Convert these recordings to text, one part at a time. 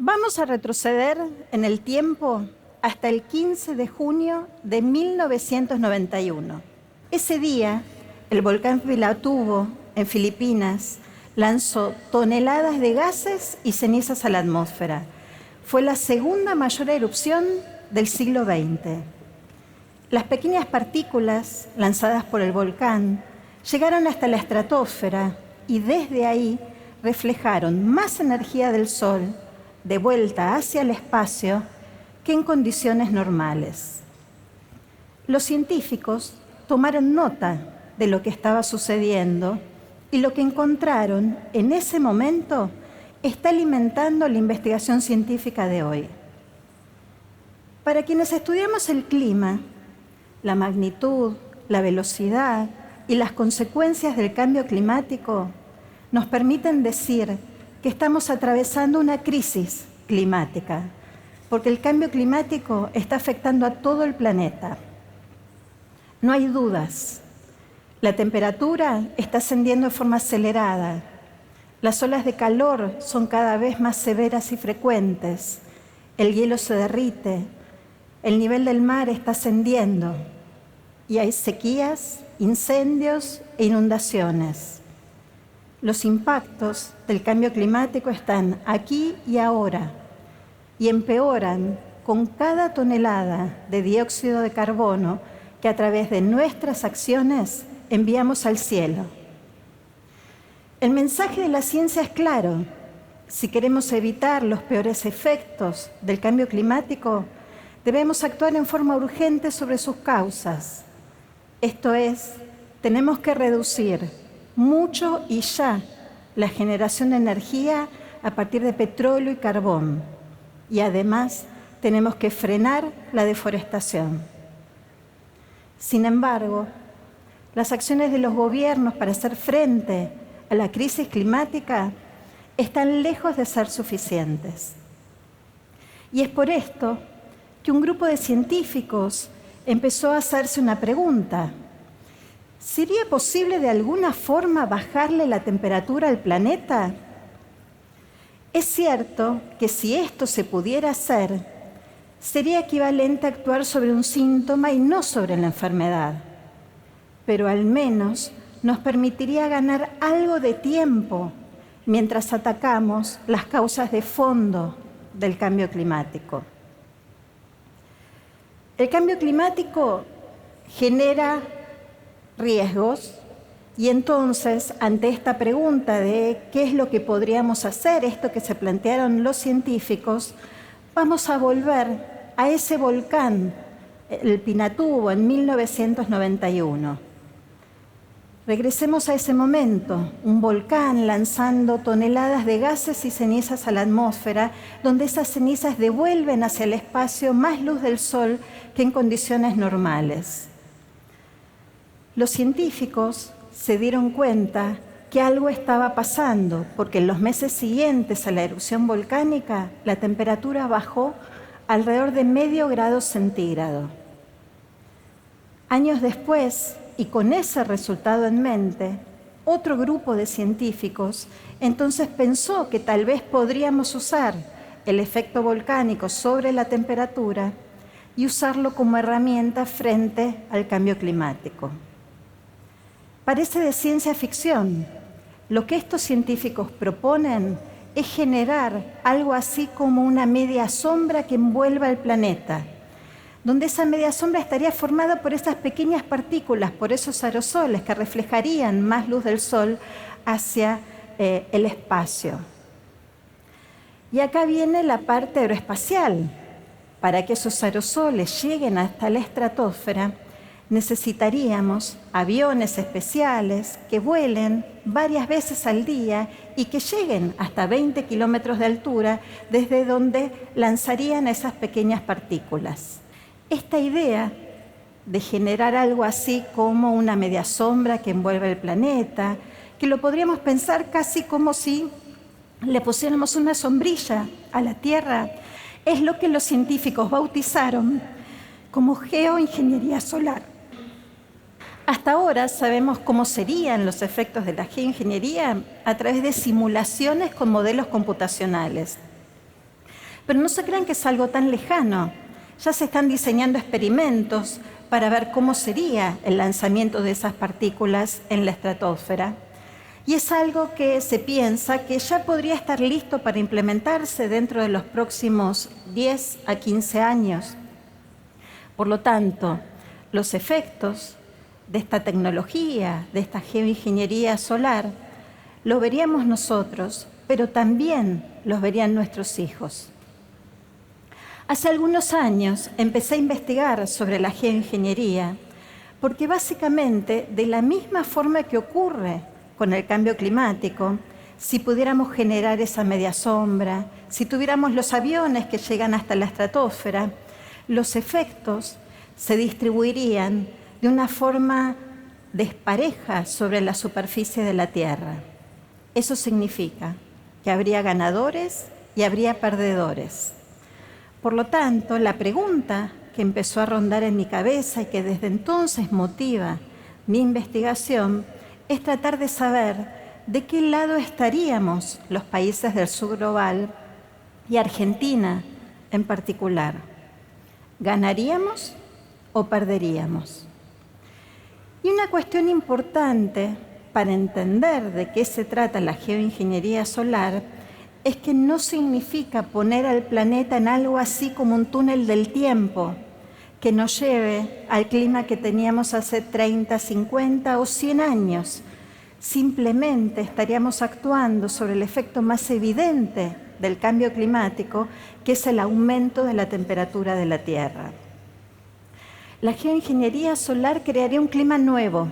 Vamos a retroceder en el tiempo hasta el 15 de junio de 1991. Ese día, el volcán Pinatubo, en Filipinas, lanzó toneladas de gases y cenizas a la atmósfera. Fue la segunda mayor erupción del siglo XX. Las pequeñas partículas lanzadas por el volcán llegaron hasta la estratosfera y desde ahí reflejaron más energía del Sol de vuelta hacia el espacio que en condiciones normales. Los científicos tomaron nota de lo que estaba sucediendo y lo que encontraron en ese momento está alimentando la investigación científica de hoy. Para quienes estudiamos el clima, la magnitud, la velocidad y las consecuencias del cambio climático nos permiten decir que estamos atravesando una crisis climática, porque el cambio climático está afectando a todo el planeta. No hay dudas. La temperatura está ascendiendo de forma acelerada. Las olas de calor son cada vez más severas y frecuentes. El hielo se derrite. El nivel del mar está ascendiendo. Y hay sequías, incendios e inundaciones. Los impactos del cambio climático están aquí y ahora y empeoran con cada tonelada de dióxido de carbono que a través de nuestras acciones enviamos al cielo. El mensaje de la ciencia es claro. Si queremos evitar los peores efectos del cambio climático, debemos actuar en forma urgente sobre sus causas. Esto es, tenemos que reducir mucho y ya la generación de energía a partir de petróleo y carbón. Y además tenemos que frenar la deforestación. Sin embargo, las acciones de los gobiernos para hacer frente a la crisis climática están lejos de ser suficientes. Y es por esto que un grupo de científicos empezó a hacerse una pregunta. ¿Sería posible de alguna forma bajarle la temperatura al planeta? Es cierto que si esto se pudiera hacer, sería equivalente a actuar sobre un síntoma y no sobre la enfermedad. Pero al menos nos permitiría ganar algo de tiempo mientras atacamos las causas de fondo del cambio climático. El cambio climático genera riesgos y entonces, ante esta pregunta de qué es lo que podríamos hacer, esto que se plantearon los científicos, vamos a volver a ese volcán, el Pinatubo, en 1991. Regresemos a ese momento, un volcán lanzando toneladas de gases y cenizas a la atmósfera, donde esas cenizas devuelven hacia el espacio más luz del Sol que en condiciones normales. Los científicos se dieron cuenta que algo estaba pasando, porque en los meses siguientes a la erupción volcánica, la temperatura bajó alrededor de medio grado centígrado. Años después, y con ese resultado en mente, otro grupo de científicos entonces pensó que tal vez podríamos usar el efecto volcánico sobre la temperatura y usarlo como herramienta frente al cambio climático. Parece de ciencia ficción. Lo que estos científicos proponen es generar algo así como una media sombra que envuelva el planeta, donde esa media sombra estaría formada por esas pequeñas partículas, por esos aerosoles que reflejarían más luz del Sol hacia el espacio. Y acá viene la parte aeroespacial. Para que esos aerosoles lleguen hasta la estratosfera, necesitaríamos aviones especiales que vuelen varias veces al día y que lleguen hasta 20 kilómetros de altura, desde donde lanzarían esas pequeñas partículas. Esta idea de generar algo así como una media sombra que envuelve el planeta, que lo podríamos pensar casi como si le pusiéramos una sombrilla a la Tierra, es lo que los científicos bautizaron como geoingeniería solar. Hasta ahora sabemos cómo serían los efectos de la geoingeniería a través de simulaciones con modelos computacionales. Pero no se crean que es algo tan lejano. Ya se están diseñando experimentos para ver cómo sería el lanzamiento de esas partículas en la estratosfera. Y es algo que se piensa que ya podría estar listo para implementarse dentro de los próximos 10 a 15 años. Por lo tanto, los efectos de esta tecnología, de esta geoingeniería solar, lo veríamos nosotros, pero también los verían nuestros hijos. Hace algunos años empecé a investigar sobre la geoingeniería, porque básicamente, de la misma forma que ocurre con el cambio climático, si pudiéramos generar esa media sombra, si tuviéramos los aviones que llegan hasta la estratosfera, los efectos se distribuirían de una forma despareja sobre la superficie de la Tierra. Eso significa que habría ganadores y habría perdedores. Por lo tanto, la pregunta que empezó a rondar en mi cabeza y que desde entonces motiva mi investigación es tratar de saber de qué lado estaríamos los países del sur global y Argentina en particular. ¿Ganaríamos o perderíamos? Y una cuestión importante para entender de qué se trata la geoingeniería solar es que no significa poner al planeta en algo así como un túnel del tiempo que nos lleve al clima que teníamos hace 30, 50 o 100 años. Simplemente estaríamos actuando sobre el efecto más evidente del cambio climático, que es el aumento de la temperatura de la Tierra. La geoingeniería solar crearía un clima nuevo,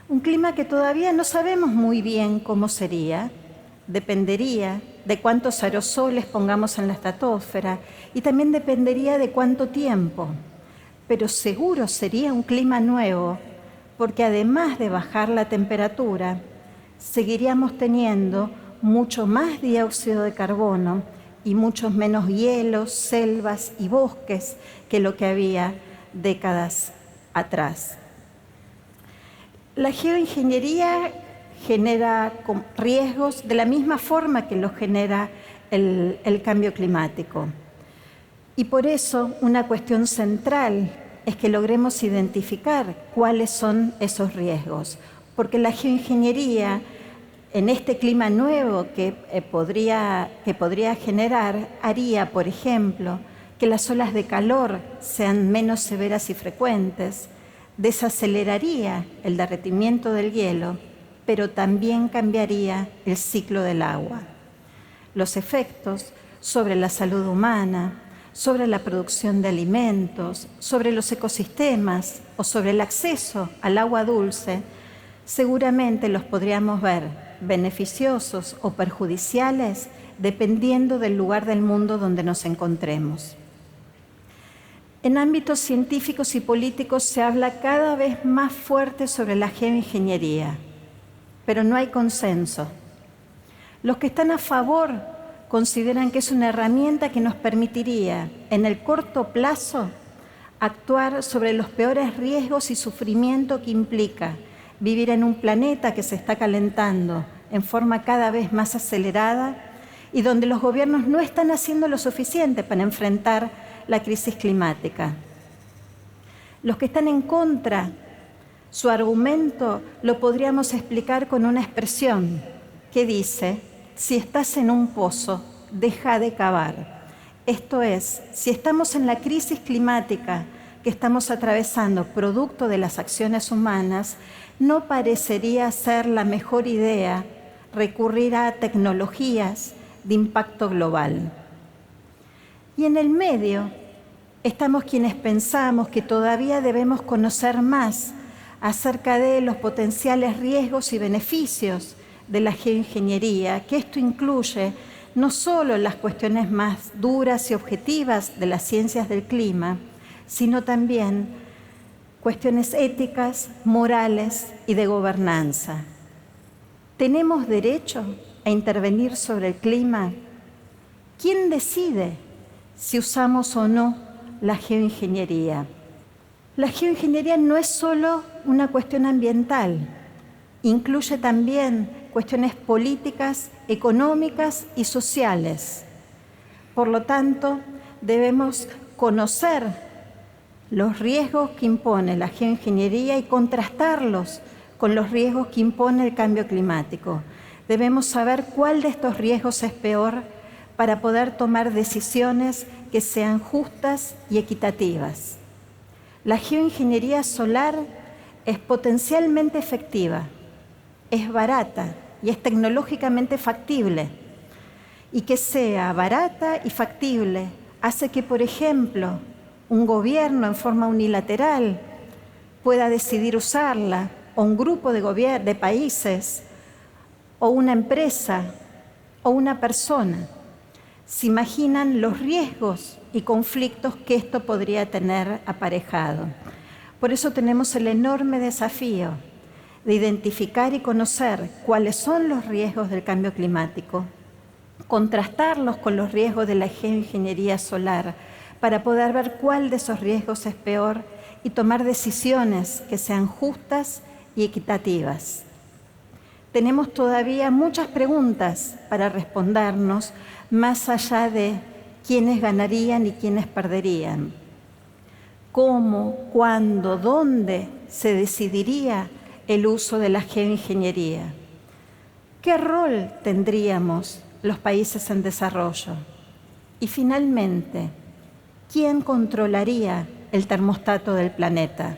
un clima que todavía no sabemos muy bien cómo sería, dependería de cuántos aerosoles pongamos en la estratosfera y también dependería de cuánto tiempo, pero seguro sería un clima nuevo, porque además de bajar la temperatura, seguiríamos teniendo mucho más dióxido de carbono y muchos menos hielos, selvas y bosques que lo que había décadas atrás. La geoingeniería genera riesgos de la misma forma que los genera el cambio climático. Y por eso una cuestión central es que logremos identificar cuáles son esos riesgos, porque la geoingeniería en este clima nuevo que podría generar haría, por ejemplo, que las olas de calor sean menos severas y frecuentes, desaceleraría el derretimiento del hielo, pero también cambiaría el ciclo del agua. Los efectos sobre la salud humana, sobre la producción de alimentos, sobre los ecosistemas o sobre el acceso al agua dulce, seguramente los podríamos ver beneficiosos o perjudiciales dependiendo del lugar del mundo donde nos encontremos. En ámbitos científicos y políticos se habla cada vez más fuerte sobre la geoingeniería, pero no hay consenso. Los que están a favor consideran que es una herramienta que nos permitiría, en el corto plazo, actuar sobre los peores riesgos y sufrimiento que implica vivir en un planeta que se está calentando en forma cada vez más acelerada y donde los gobiernos no están haciendo lo suficiente para enfrentar la crisis climática. Los que están en contra, su argumento lo podríamos explicar con una expresión que dice: si estás en un pozo, deja de cavar. Esto es, si estamos en la crisis climática que estamos atravesando producto de las acciones humanas, no parecería ser la mejor idea recurrir a tecnologías de impacto global. Y en el medio estamos quienes pensamos que todavía debemos conocer más acerca de los potenciales riesgos y beneficios de la geoingeniería, que esto incluye no solo las cuestiones más duras y objetivas de las ciencias del clima, sino también cuestiones éticas, morales y de gobernanza. ¿Tenemos derecho a intervenir sobre el clima? ¿Quién decide si usamos o no la geoingeniería? La geoingeniería no es solo una cuestión ambiental, incluye también cuestiones políticas, económicas y sociales. Por lo tanto, debemos conocer los riesgos que impone la geoingeniería y contrastarlos con los riesgos que impone el cambio climático. Debemos saber cuál de estos riesgos es peor para poder tomar decisiones que sean justas y equitativas. La geoingeniería solar es potencialmente efectiva, es barata y es tecnológicamente factible. Y que sea barata y factible hace que, por ejemplo, un gobierno en forma unilateral pueda decidir usarla, o un grupo de países, o una empresa, o una persona. Se imaginan los riesgos y conflictos que esto podría tener aparejado. Por eso tenemos el enorme desafío de identificar y conocer cuáles son los riesgos del cambio climático, contrastarlos con los riesgos de la geoingeniería solar para poder ver cuál de esos riesgos es peor y tomar decisiones que sean justas y equitativas. Tenemos todavía muchas preguntas para respondernos, más allá de quiénes ganarían y quiénes perderían. ¿Cómo, cuándo, dónde se decidiría el uso de la geoingeniería? ¿Qué rol tendríamos los países en desarrollo? Y finalmente, ¿quién controlaría el termostato del planeta?